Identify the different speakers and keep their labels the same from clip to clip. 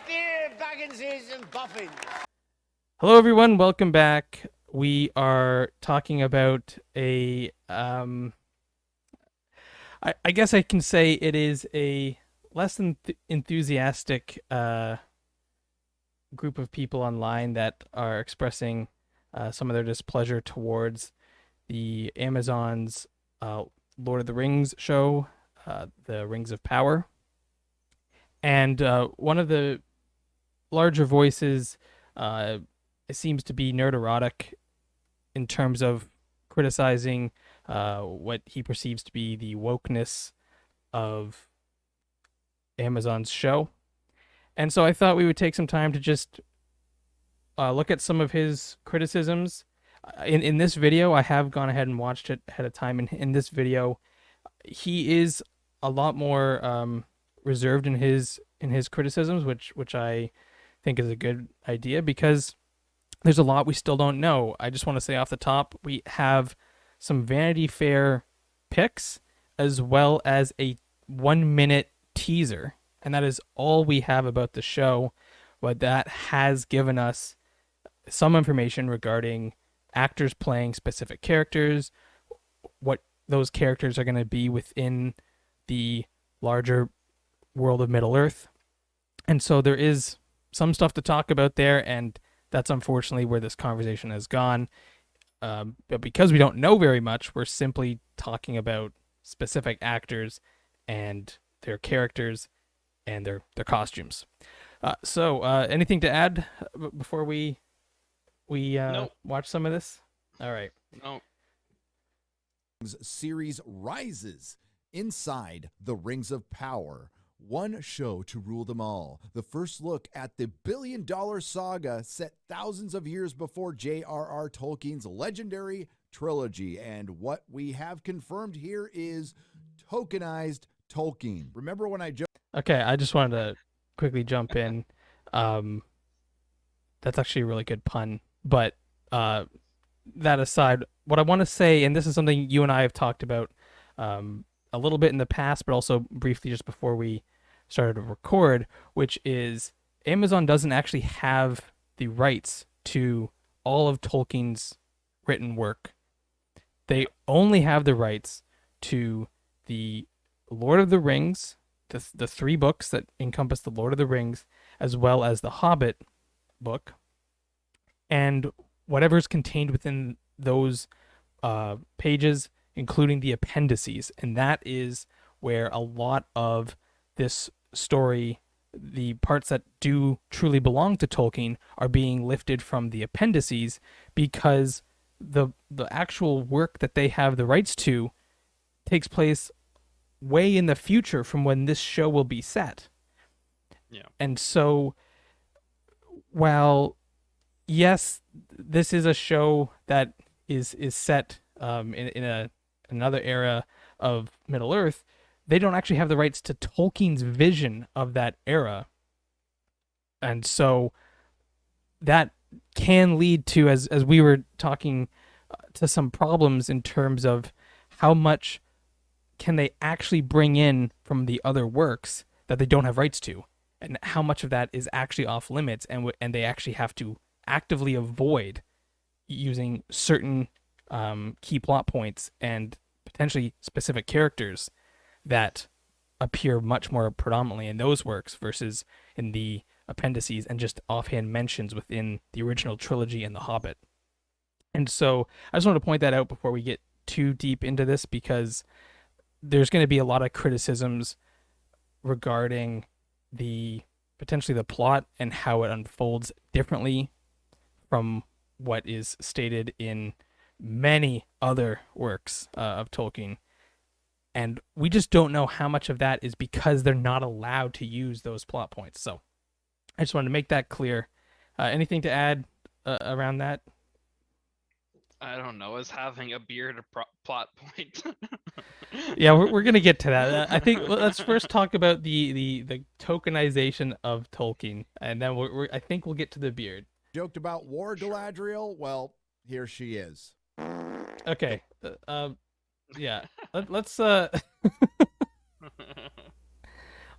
Speaker 1: dear Bagginses and Boffins.
Speaker 2: Hello, everyone. Welcome back. We are talking about I guess I can say it is a less than enthusiastic group of people online that are expressing some of their displeasure towards the Amazon's Lord of the Rings show, The Rings of Power. And one of the larger voices it seems to be Nerdrotic in terms of criticizing what he perceives to be the wokeness of Amazon's show. And so I thought we would take some time to just look at some of his criticisms. In this video, I have gone ahead and watched it ahead of time. And in this video, he is a lot more reserved in his criticisms, which I think is a good idea because there's a lot we still don't know. I just want to say off the top, we have some Vanity Fair picks as well as a 1-minute teaser. And that is all we have about the show. But that has given us some information regarding actors playing specific characters, what those characters are going to be within the larger world of Middle-earth. And so there is some stuff to talk about there, and that's unfortunately where this conversation has gone. But because we don't know very much, we're simply talking about specific actors and their characters and their costumes. So anything to add before we
Speaker 3: Nope.
Speaker 2: watch some of this? All right.
Speaker 3: No.
Speaker 4: Series rises inside the Rings of Power. One show to rule them all. The first look at the billion-dollar saga set thousands of years before J.R.R. Tolkien's legendary trilogy. And what we have confirmed here is tokenized Tolkien. Remember when I joked?
Speaker 2: Okay, I just wanted to quickly jump in. That's actually a really good pun. But that aside, what I want to say, and this is something you and I have talked about a little bit in the past, but also briefly just before we started to record, which is Amazon doesn't actually have the rights to all of Tolkien's written work. They only have the rights to the Lord of the Rings, the 3 books that encompass the Lord of the Rings, as well as the Hobbit book, and whatever's contained within those pages, including the appendices. And that is where a lot of this story, the parts that do truly belong to Tolkien, are being lifted from the appendices, because the actual work that they have the rights to takes place way in the future from when this show will be set.
Speaker 3: Yeah.
Speaker 2: And so, while yes, this is a show that is set in another era of Middle Earth, they don't actually have the rights to Tolkien's vision of that era. And so that can lead to, as we were talking, to some problems in terms of how much can they actually bring in from the other works that they don't have rights to, and how much of that is actually off limits, and they actually have to actively avoid using certain key plot points and potentially specific characters that appear much more predominantly in those works versus in the appendices and just offhand mentions within the original trilogy and The Hobbit. And so I just want to point that out before we get too deep into this, because there's going to be a lot of criticisms regarding potentially the plot and how it unfolds differently from what is stated in many other works of Tolkien. And we just don't know how much of that is because they're not allowed to use those plot points. So I just wanted to make that clear. Anything to add around that?
Speaker 3: I don't know. Is having a beard a plot point?
Speaker 2: Yeah, we're gonna get to that. I think let's first talk about the tokenization of Tolkien, and then I think we'll get to the beard.
Speaker 4: Joked about War Galadriel? Well, here she is.
Speaker 2: Okay. Yeah. Let's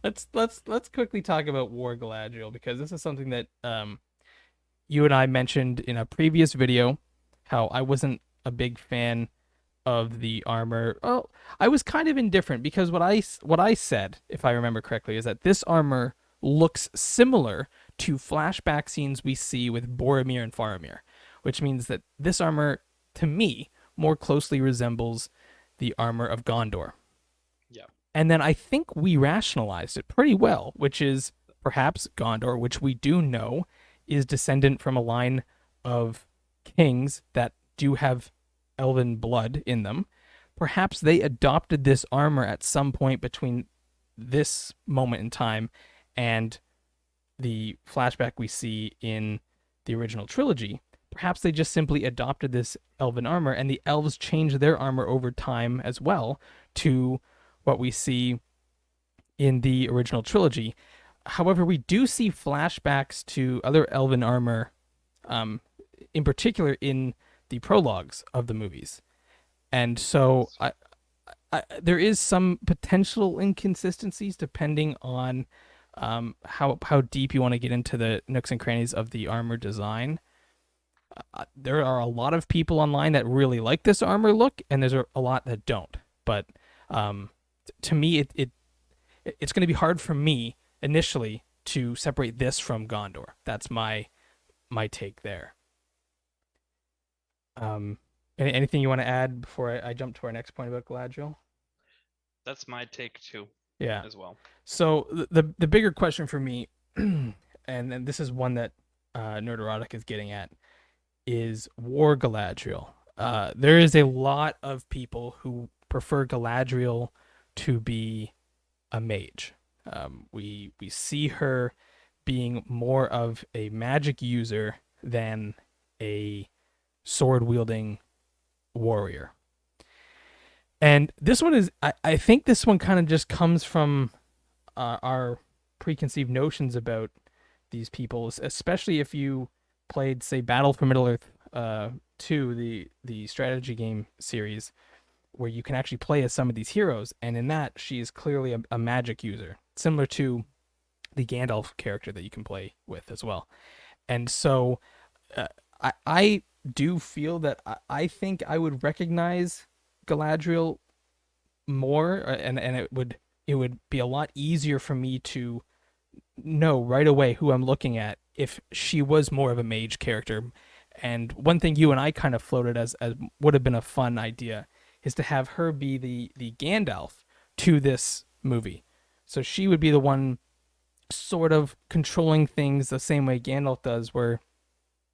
Speaker 2: Let's quickly talk about War Galadriel, because this is something that you and I mentioned in a previous video, how I wasn't a big fan of the armor. Oh, I was kind of indifferent, because what I said, if I remember correctly, is that this armor looks similar to flashback scenes we see with Boromir and Faramir, which means that this armor, to me, more closely resembles the armor of Gondor.
Speaker 3: Yeah.
Speaker 2: And then I think we rationalized it pretty well, which is perhaps Gondor, which we do know is descendant from a line of kings that do have elven blood in them. Perhaps they adopted this armor at some point between this moment in time and the flashback we see in the original trilogy. Perhaps they just simply adopted this elven armor, and the elves changed their armor over time as well to what we see in the original trilogy. However, we do see flashbacks to other elven armor, in particular in the prologues of the movies. And so there is some potential inconsistencies depending on how deep you want to get into the nooks and crannies of the armor design. There are a lot of people online that really like this armor look, and there's a lot that don't. But to me, it's going to be hard for me initially to separate this from Gondor. That's my take there. Anything you want to add before I jump to our next point about Galadriel?
Speaker 3: That's my take too.
Speaker 2: Yeah.
Speaker 3: As well.
Speaker 2: So the bigger question for me, and this is one that Nerdrotic is getting at, is War Galadriel. There is a lot of people who prefer Galadriel to be a mage. We see her being more of a magic user than a sword wielding warrior. And this one is, I think this one kind of just comes from our preconceived notions about these people, especially if you played, say, Battle for Middle-earth 2, the strategy game series, where you can actually play as some of these heroes. And in that, she is clearly a magic user, similar to the Gandalf character that you can play with as well. And so I do feel that I think I would recognize Galadriel more, and it would be a lot easier for me to know right away who I'm looking at if she was more of a mage character. And one thing you and I kind of floated as would have been a fun idea is to have her be the Gandalf to this movie. So she would be the one sort of controlling things the same way Gandalf does, where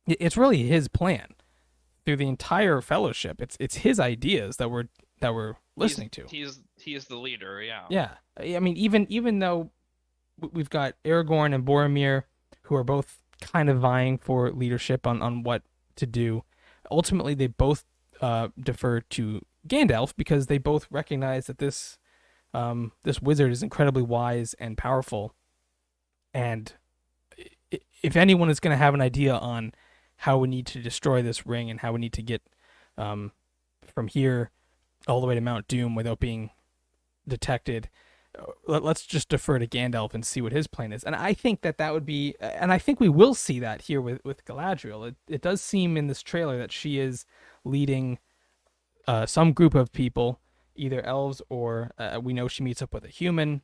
Speaker 2: it's really his plan through the entire fellowship. It's his ideas that we're listening to.
Speaker 3: He's the leader, yeah.
Speaker 2: Yeah. I mean, even though we've got Aragorn and Boromir, who are both kind of vying for leadership on what to do, ultimately they both defer to Gandalf, because they both recognize that this wizard is incredibly wise and powerful. And if anyone is going to have an idea on how we need to destroy this ring and how we need to get from here all the way to Mount Doom without being detected, let's just defer to Gandalf and see what his plan is. And I think that would be, and I think we will see that here with Galadriel. It does seem in this trailer that she is leading some group of people, either elves or we know she meets up with a human,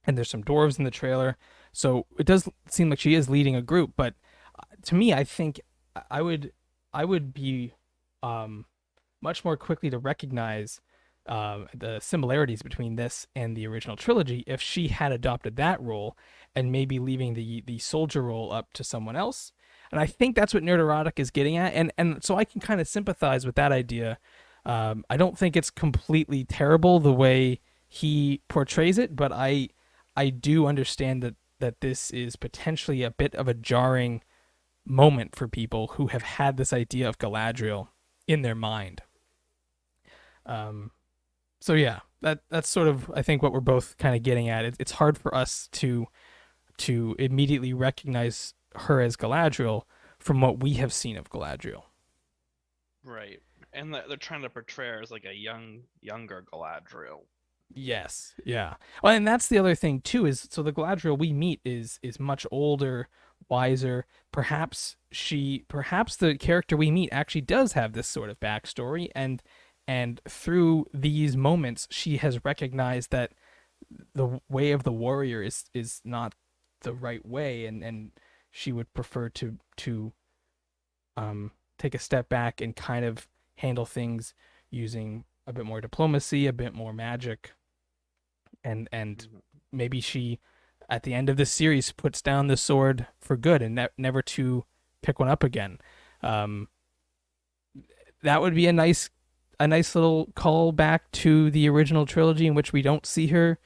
Speaker 2: and there's some dwarves in the trailer. So it does seem like she is leading a group. But to me, I think I would be much more quickly to recognize the similarities between this and the original trilogy if she had adopted that role and maybe leaving the soldier role up to someone else. And I think that's what Nerdrotic is getting at, and so I can kind of sympathize with that idea. I don't think it's completely terrible the way he portrays it, but I do understand that this is potentially a bit of a jarring moment for people who have had this idea of Galadriel in their mind. So yeah, that's sort of, I think, what we're both kind of getting at. It's hard for us to immediately recognize her as Galadriel from what we have seen of Galadriel.
Speaker 3: Right. And they're trying to portray her as like a younger Galadriel.
Speaker 2: Yes. Yeah. Well, and that's the other thing too, is so the Galadriel we meet is much older, wiser. Perhaps the character we meet actually does have this sort of backstory, and through these moments she has recognized that the way of the warrior is not the right way, and she would prefer to take a step back and kind of handle things using a bit more diplomacy, a bit more magic, and maybe she at the end of this series puts down the sword for good and never to pick one up again. That would be a nice little callback to the original trilogy, in which we don't see her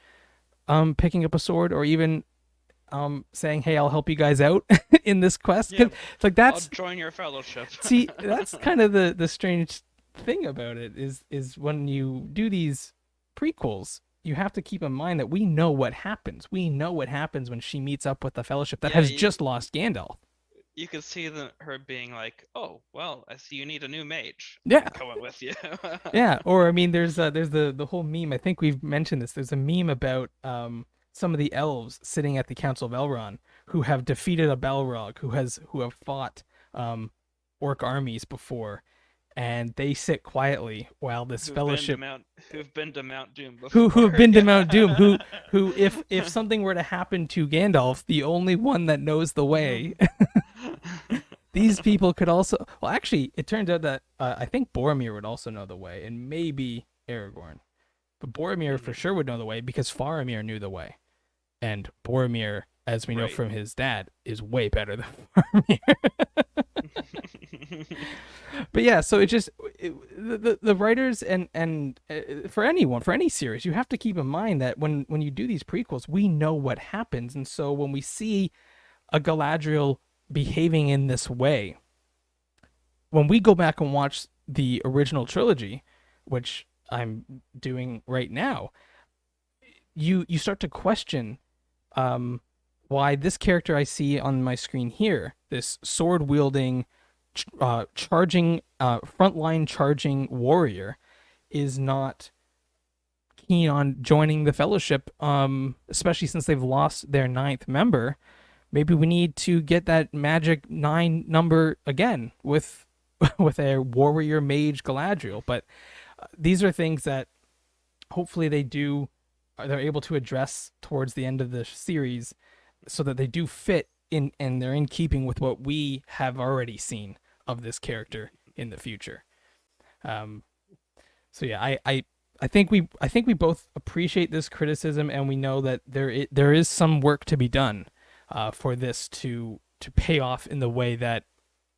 Speaker 2: picking up a sword, or even saying, "Hey, I'll help you guys out in this quest."
Speaker 3: Yeah,
Speaker 2: It's like that's
Speaker 3: I'll join your fellowship.
Speaker 2: see, that's kind of the strange thing about it is when you do these prequels, you have to keep in mind that we know what happens. We know what happens when she meets up with the Fellowship that has just lost Gandalf.
Speaker 3: You could see her being like, "Oh, well, I see you need a new mage.
Speaker 2: Yeah.
Speaker 3: I'm going with you."
Speaker 2: Yeah, or I mean, there's the whole meme. I think we've mentioned this. There's a meme about some of the elves sitting at the Council of Elrond who have defeated a Balrog, who have fought orc armies before, and they sit quietly while this fellowship
Speaker 3: who've been to Mount Doom before.
Speaker 2: who have been to Mount Doom, who if something were to happen to Gandalf, the only one that knows the way. These people could also. Well, actually, it turns out that I think Boromir would also know the way, and maybe Aragorn. But Boromir for sure would know the way because Faramir knew the way, and Boromir, as we know from his dad, is way better than Faramir. But yeah, so the writers and for any series, you have to keep in mind that when you do these prequels, we know what happens, and so when we see a Galadriel behaving in this way, when we go back and watch the original trilogy, which I'm doing right now, you start to question why this character I see on my screen here, this sword wielding charging frontline charging warrior, is not keen on joining the Fellowship, especially since they've lost their 9th member. Maybe we need to get that magic 9 number again with a warrior mage Galadriel. But these are things that hopefully they're able to address towards the end of the series, so that they do fit in and they're in keeping with what we have already seen of this character in the future. So yeah, I think we both appreciate this criticism, and we know that there is some work to be done for this to pay off in the way that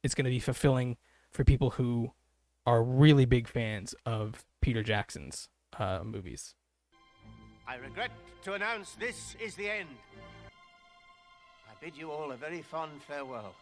Speaker 2: it's going to be fulfilling for people who are really big fans of Peter Jackson's movies.
Speaker 1: I regret to announce this is the end. I bid you all a very fond farewell.